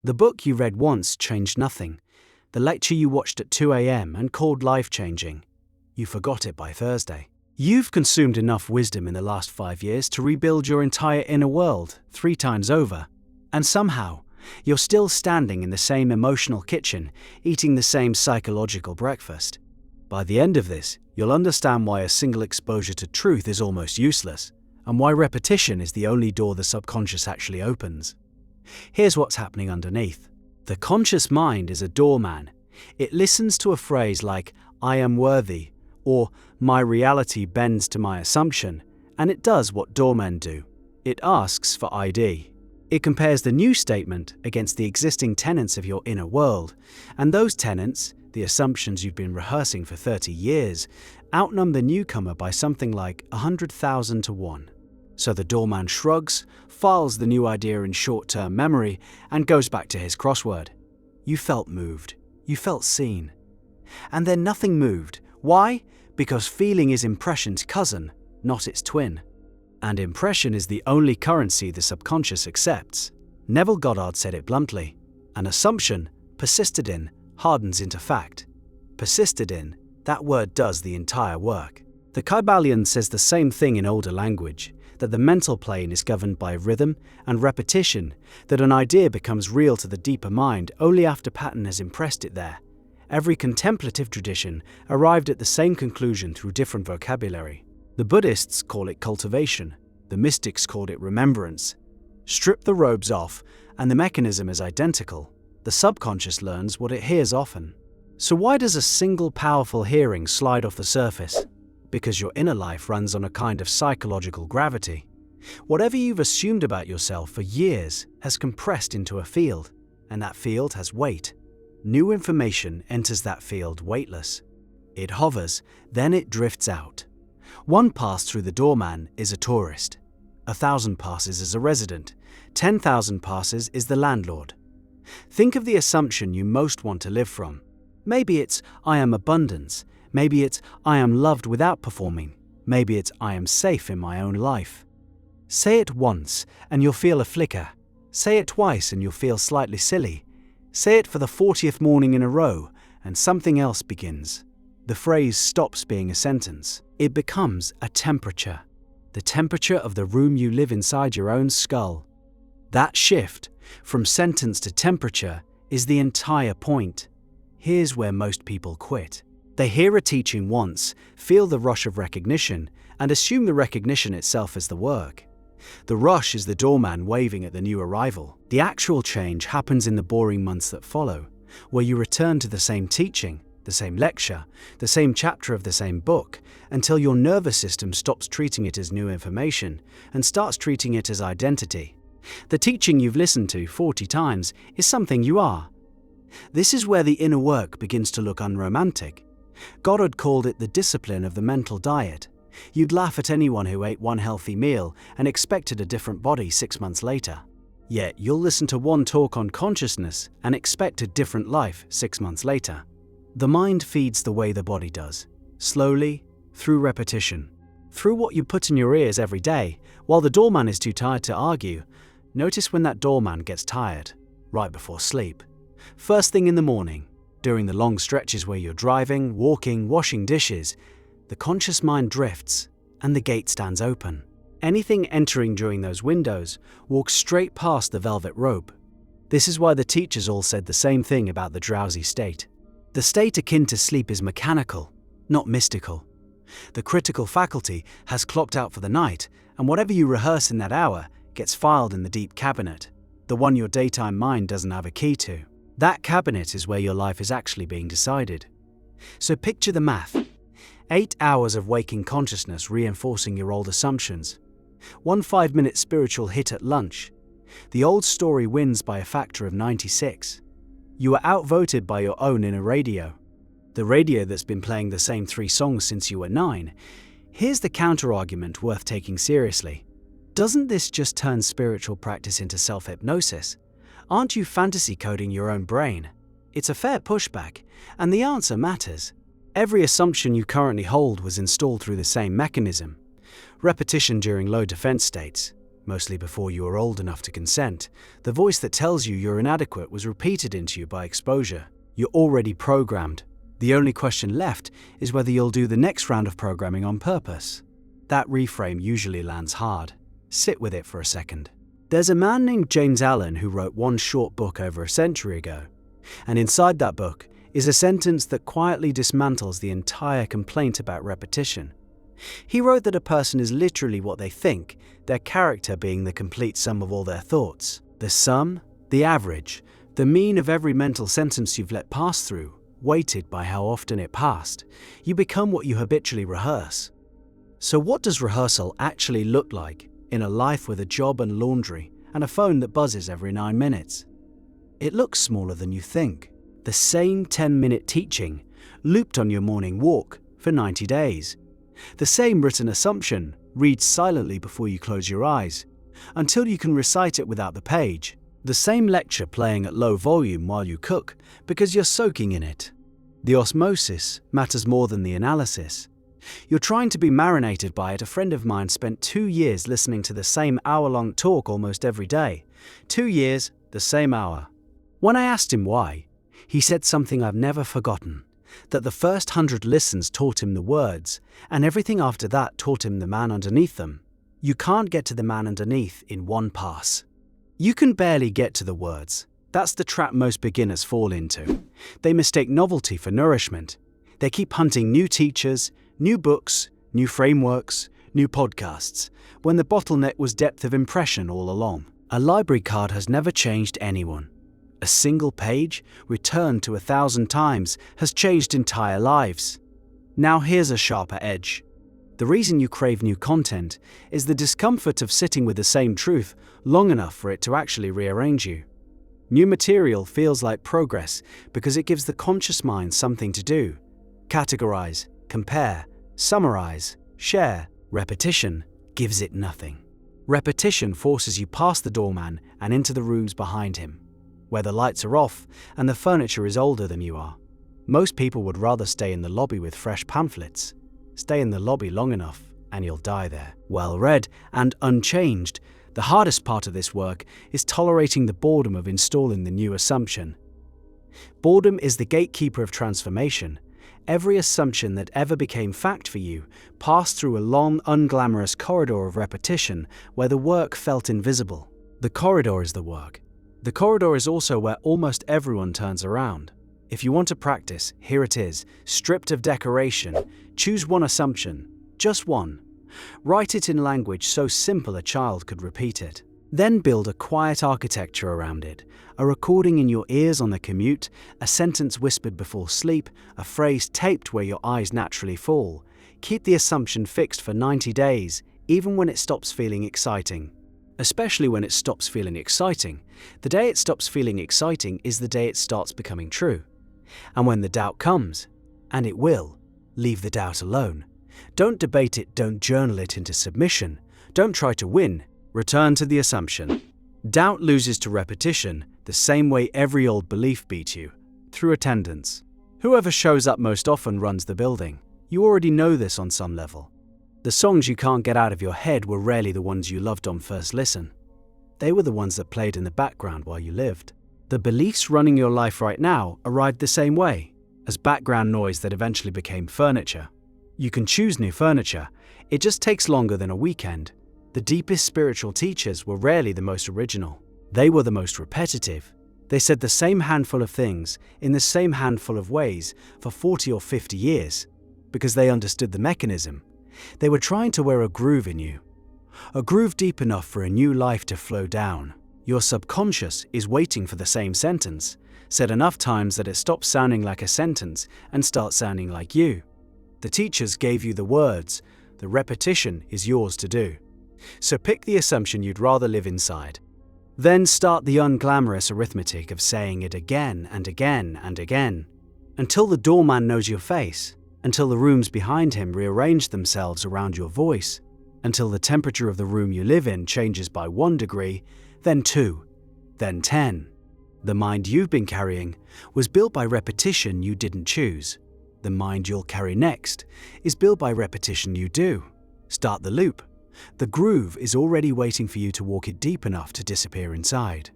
The book you read once changed nothing. The lecture you watched at 2 a.m. and called life-changing. You forgot it by Thursday. You've consumed enough wisdom in the last 5 years to rebuild your entire inner world 3 times over. And somehow, you're still standing in the same emotional kitchen, eating the same psychological breakfast. By the end of this, you'll understand why a single exposure to truth is almost useless, and why repetition is the only door the subconscious actually opens. Here's what's happening underneath. The conscious mind is a doorman. It listens to a phrase like, "I am worthy," or "my reality bends to my assumption," and it does what doormen do. It asks for ID. It compares the new statement against the existing tenets of your inner world, and those tenets, the assumptions you've been rehearsing for 30 years, outnumber the newcomer by something like 100,000 to 1. So the doorman shrugs, files the new idea in short-term memory, and goes back to his crossword. You felt moved. You felt seen. And then nothing moved. Why? Because feeling is impression's cousin, not its twin. And impression is the only currency the subconscious accepts. Neville Goddard said it bluntly. An assumption, persisted in, hardens into fact. Persisted in, that word does the entire work. The Kybalion says the same thing in older language, that the mental plane is governed by rhythm and repetition, that an idea becomes real to the deeper mind only after pattern has impressed it there. Every contemplative tradition arrived at the same conclusion through different vocabulary. The Buddhists call it cultivation, the mystics called it remembrance. Strip the robes off, and the mechanism is identical. The subconscious learns what it hears often. So why does a single powerful hearing slide off the surface? Because your inner life runs on a kind of psychological gravity. Whatever you've assumed about yourself for years has compressed into a field, and that field has weight. New information enters that field weightless. It hovers, then it drifts out. 1 pass through the doorman is a tourist. 1,000 passes is a resident. 10,000 passes is the landlord. Think of the assumption you most want to live from. Maybe it's, "I am abundance." Maybe it's, "I am loved without performing." Maybe it's, "I am safe in my own life." Say it once and you'll feel a flicker. Say it twice and you'll feel slightly silly. Say it for the 40th morning in a row and something else begins. The phrase stops being a sentence. It becomes a temperature. The temperature of the room you live inside your own skull. That shift, from sentence to temperature, is the entire point. Here's where most people quit. They hear a teaching once, feel the rush of recognition, and assume the recognition itself is the work. The rush is the doorman waving at the new arrival. The actual change happens in the boring months that follow, where you return to the same teaching, the same lecture, the same chapter of the same book, until your nervous system stops treating it as new information and starts treating it as identity. The teaching you've listened to 40 times is something you are. This is where the inner work begins to look unromantic. Goddard called it the discipline of the mental diet. You'd laugh at anyone who ate one healthy meal and expected a different body 6 months later. Yet you'll listen to one talk on consciousness and expect a different life 6 months later. The mind feeds the way the body does, slowly, through repetition, through what you put in your ears every day. While the doorman is too tired to argue, notice when that doorman gets tired, right before sleep. First thing in the morning, during the long stretches where you're driving, walking, washing dishes, the conscious mind drifts and the gate stands open. Anything entering during those windows walks straight past the velvet rope. This is why the teachers all said the same thing about the drowsy state. The state akin to sleep is mechanical, not mystical. The critical faculty has clocked out for the night, and whatever you rehearse in that hour gets filed in the deep cabinet, the one your daytime mind doesn't have a key to. That cabinet is where your life is actually being decided. So picture the math. 8 hours of waking consciousness reinforcing your old assumptions. 1 5-minute spiritual hit at lunch. The old story wins by a factor of 96. You are outvoted by your own inner radio. The radio that's been playing the same 3 songs since you were 9. Here's the counter-argument worth taking seriously. Doesn't this just turn spiritual practice into self-hypnosis? Aren't you fantasy coding your own brain? It's a fair pushback, and the answer matters. Every assumption you currently hold was installed through the same mechanism. Repetition during low defense states. mostly before you were old enough to consent. The voice that tells you you're inadequate was repeated into you by exposure. You're already programmed. The only question left is whether you'll do the next round of programming on purpose. That reframe usually lands hard. Sit with it for a second. There's a man named James Allen who wrote one short book over a century ago. And inside that book is a sentence that quietly dismantles the entire complaint about repetition. He wrote that a person is literally what they think, their character being the complete sum of all their thoughts. The sum, the average, the mean of every mental sentence you've let pass through, weighted by how often it passed. You become what you habitually rehearse. So what does rehearsal actually look like in a life with a job and laundry and a phone that buzzes every 9 minutes? It looks smaller than you think. The same 10-minute teaching, looped on your morning walk for 90 days. The same written assumption, read silently before you close your eyes, until you can recite it without the page. The same lecture playing at low volume while you cook, because you're soaking in it. The osmosis matters more than the analysis. You're trying to be marinated by it. A friend of mine spent 2 years listening to the same hour-long talk almost every day. 2 years, the same hour. When I asked him why, he said something I've never forgotten, that the first 100 listens taught him the words, and everything after that taught him the man underneath them. You can't get to the man underneath in one pass. You can barely get to the words. That's the trap most beginners fall into. They mistake novelty for nourishment. They keep hunting new teachers, new books, new frameworks, new podcasts, when the bottleneck was depth of impression all along. A library card has never changed anyone. A single page, returned to 1,000 times, has changed entire lives. Now here's a sharper edge. The reason you crave new content is the discomfort of sitting with the same truth long enough for it to actually rearrange you. New material feels like progress because it gives the conscious mind something to do. Categorize, compare, summarize, share. Repetition gives it nothing. Repetition forces you past the doorman and into the rooms behind him, where the lights are off and the furniture is older than you are. Most people would rather stay in the lobby with fresh pamphlets. Stay in the lobby long enough and you'll die there. Well read and unchanged. The hardest part of this work is tolerating the boredom of installing the new assumption. Boredom is the gatekeeper of transformation. Every assumption that ever became fact for you passed through a long, unglamorous corridor of repetition where the work felt invisible. The corridor is the work. The corridor is also where almost everyone turns around. If you want to practice, here it is, stripped of decoration. Choose one assumption, just one. Write it in language so simple a child could repeat it. Then build a quiet architecture around it, a recording in your ears on the commute, a sentence whispered before sleep, a phrase taped where your eyes naturally fall. Keep the assumption fixed for 90 days, even when it stops feeling exciting. Especially when it stops feeling exciting. The day it stops feeling exciting is the day it starts becoming true. And when the doubt comes, and it will, leave the doubt alone. Don't debate it, don't journal it into submission. Don't try to win, return to the assumption. Doubt loses to repetition the same way every old belief beat you, through attendance. Whoever shows up most often runs the building. You already know this on some level. The songs you can't get out of your head were rarely the ones you loved on first listen. They were the ones that played in the background while you lived. The beliefs running your life right now arrived the same way, as background noise that eventually became furniture. You can choose new furniture. It just takes longer than a weekend. The deepest spiritual teachers were rarely the most original. They were the most repetitive. They said the same handful of things in the same handful of ways for 40 or 50 years, because they understood the mechanism. They were trying to wear a groove in you. A groove deep enough for a new life to flow down. Your subconscious is waiting for the same sentence, said enough times that it stops sounding like a sentence and starts sounding like you. The teachers gave you the words. The repetition is yours to do. So pick the assumption you'd rather live inside. Then start the unglamorous arithmetic of saying it again and again and again, until the doorman knows your face, until the rooms behind him rearrange themselves around your voice, until the temperature of the room you live in changes by 1 degree, then 2, then 10. The mind you've been carrying was built by repetition you didn't choose. The mind you'll carry next is built by repetition you do. Start the loop. The groove is already waiting for you to walk it deep enough to disappear inside.